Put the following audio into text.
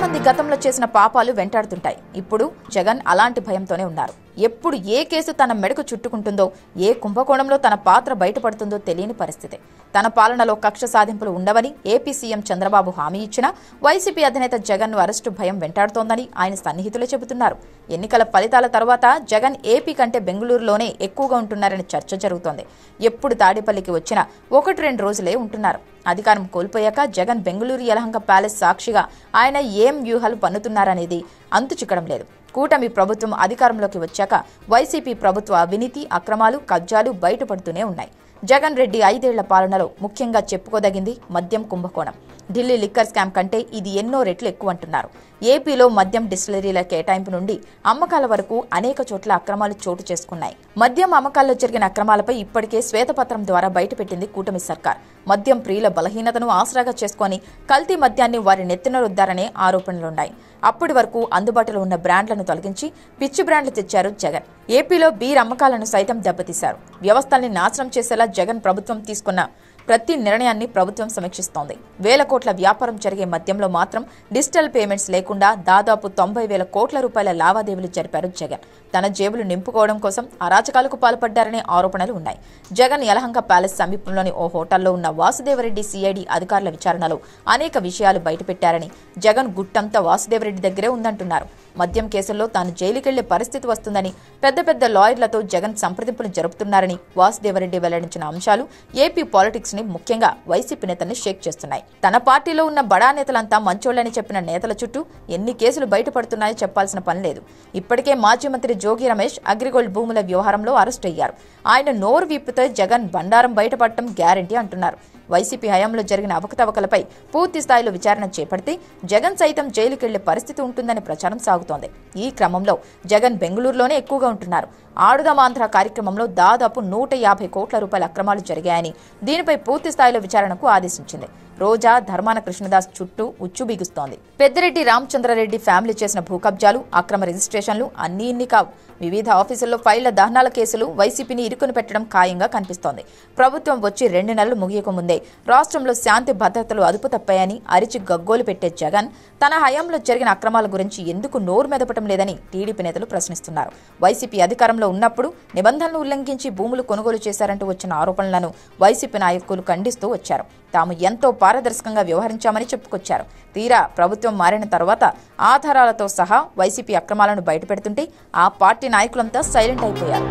మంది గతంలో చేసిన పాపాలు వెంటాడుతుంటాయి. ఇప్పుడు జగన్ అలాంటి భయంతోనే ఉన్నారు. ఎప్పుడు ఏ కేసు తన మెడకు చుట్టుకుంటుందో, ఏ కుంభకోణంలో తన పాత్ర బయటపడుతుందో తెలియని పరిస్థితి. తన పాలనలో కక్ష సాధింపులు ఉండవని ఏపీ సీఎం చంద్రబాబు హామీ ఇచ్చినా వైసీపీ అధినేత జగన్ ను అరెస్టు భయం వెంటాడుతోందని ఆయన సన్నిహితులే చెబుతున్నారు. ఎన్నికల ఫలితాల తర్వాత జగన్ ఏపీ కంటే బెంగళూరులోనే ఎక్కువగా ఉంటున్నారని చర్చ జరుగుతోంది. ఎప్పుడు తాడేపల్లికి వచ్చినా 1-2 రోజులే ఉంటున్నారు. అధికారం కోల్పోయాక జగన్ బెంగళూరు యలహంక ప్యాలెస్ సాక్షిగా ఆయన ఏం వ్యూహాలు పన్నుతున్నారనేది అంతు చిక్కడం లేదు. కూటమి ప్రభుత్వం అధికారంలోకి వచ్చాక వైసీపీ ప్రభుత్వ అవినీతి, అక్రమాలు, కబ్జాలు బయటపడుతూనే ఉన్నాయి. జగన్ రెడ్డి 5 ఏళ్ల పాలనలో ముఖ్యంగా చెప్పుకోదగింది మద్యం కుంభకోణం. ఢిల్లీ లిక్కర్ స్కామ్ కంటే ఇది ఎన్నో రెట్లు ఎక్కువ అంటున్నారు. ఏపీలో మద్యం డిస్టిలరీల కేటాయింపు నుండి అమ్మకాల వరకు అనేక చోట్ల అక్రమాలు చోటు చేసుకున్నాయి. మద్యం అమ్మకాల్లో జరిగిన అక్రమాలపై ఇప్పటికే శ్వేతపత్రం ద్వారా బయటపెట్టింది కూటమి సర్కార్. మద్యం ప్రియుల బలహీనతను ఆసరాగా చేసుకుని కల్తీ మద్యాన్ని వారి నెత్తిన రుద్దారనే ఆరోపణలున్నాయి. అప్పటి వరకు అందుబాటులో ఉన్న బ్రాండ్లను తొలగించి పిచ్చి బ్రాండ్లు తెచ్చారు జగన్. ఏపీలో బీర్ అమ్మకాలను సైతం దెబ్బతీశారు. వ్యవస్థల్ని నాశనం చేసేలా జగన్ ప్రభుత్వం తీసుకున్న ప్రతి నిర్ణయాన్ని ప్రభుత్వం సమీక్షిస్తోంది. వేల కోట్ల వ్యాపారం జరిగే మద్యంలో మాత్రం డిజిటల్ పేమెంట్స్ లేకుండా దాదాపు 90,000 కోట్ల రూపాయల లావాదేవీలు జరిపారు జగన్. తన జేబులు నింపుకోవడం కోసం అరాచకాలకు పాల్పడ్డారనే ఆరోపణలు ఉన్నాయి. జగన్ యలహంక ప్యాలెస్ సమీపంలోని ఓ హోటల్లో ఉన్న వాసుదేవరెడ్డి సిఐడి అధికారుల విచారణలో అనేక విషయాలు బయటపెట్టారని, జగన్ గుట్టంతా వాసుదేవరెడ్డి దగ్గరే ఉందంటున్నారు. మద్యం కేసుల్లో తాను జైలుకెళ్లే పరిస్థితి వస్తుందని పెద్ద పెద్ద లాయర్లతో జగన్ సంప్రదింపులు జరుపుతున్నారని వాసుదేవరెడ్డి వెల్లడించిన అంశాలు ఏపీ పాలిటిక్స్ ని, ముఖ్యంగా వైసీపీ నేతల్ని షేక్ చేస్తున్నాయి. తన పార్టీలో ఉన్న బడా నేతలంతా మంచోళ్లని చెప్పిన నేతల చుట్టూ ఎన్ని కేసులు బయటపడుతున్నాయో చెప్పాల్సిన పని లేదు. ఇప్పటికే మాజీ మంత్రి జోగి రమేష్ అగ్రిగోల్డ్ భూముల వ్యవహారంలో అరెస్ట్ అయ్యారు. ఆయన నోరు విప్పితే జగన్ బండారం బయటపడటం గ్యారంటీ అంటున్నారు. వైసీపీ హయాంలో జరిగిన అవకతవకలపై పూర్తి స్థాయిలో విచారణ చేపడితే జగన్ సైతం జైలుకెళ్లే పరిస్థితి ఉంటుందని ప్రచారం సాగుతోంది. ఈ క్రమంలో జగన్ బెంగళూరులోనే ఎక్కువగా ఉంటున్నారు. ఆడుదామాంధ్ర కార్యక్రమంలో దాదాపు 150 కోట్ల రూపాయల అక్రమాలు జరిగాయని, దీనిపై పూర్తి స్థాయిలో విచారణకు ఆదేశించింది. రోజా ధర్మాన కృష్ణదాస్ చుట్టూ ఉచ్చు బిగుస్తోంది. పెద్దిరెడ్డి రామచంద్రారెడ్డి ఫ్యామిలీ చేసిన భూ కబ్జాలు, అక్రమ రిజిస్ట్రేషన్లు అన్నీ ఇన్ని కావు. వివిధ ఆఫీసుల్లో ఫైళ్ల దహనాల కేసులు వైసీపీని ఇరుకుని పెట్టడం ఖాయంగా కనిపిస్తోంది. ప్రభుత్వం వచ్చి 2 నెలలు ముగియక ముందే రాష్ట్రంలో శాంతి భద్రతలు అదుపు తప్పాయని అరిచి గగ్గోలు పెట్టే జగన్ తన హయాంలో జరిగిన అక్రమాల గురించి ఎందుకు నోరు మెదపటం లేదని టీడీపీ నేతలు ప్రశ్నిస్తున్నారు. వైసీపీ అధికారంలో ఉన్నప్పుడు నిబంధనలు ఉల్లంఘించి భూములు కొనుగోలు చేశారంటూ వచ్చిన ఆరోపణలను వైసీపీ నాయకులు ఖండిస్తూ వచ్చారు. తాము ఎంతో పారదర్శకంగా వ్యవహరించామని చెప్పుకొచ్చారు. తీరా ప్రభుత్వం మారిన తర్వాత ఆధారాలతో సహా వైసీపీ అక్రమాలను బయటపెడుతుంటే ఆ పార్టీ నాయకులంతా సైలెంట్ అయిపోయారు.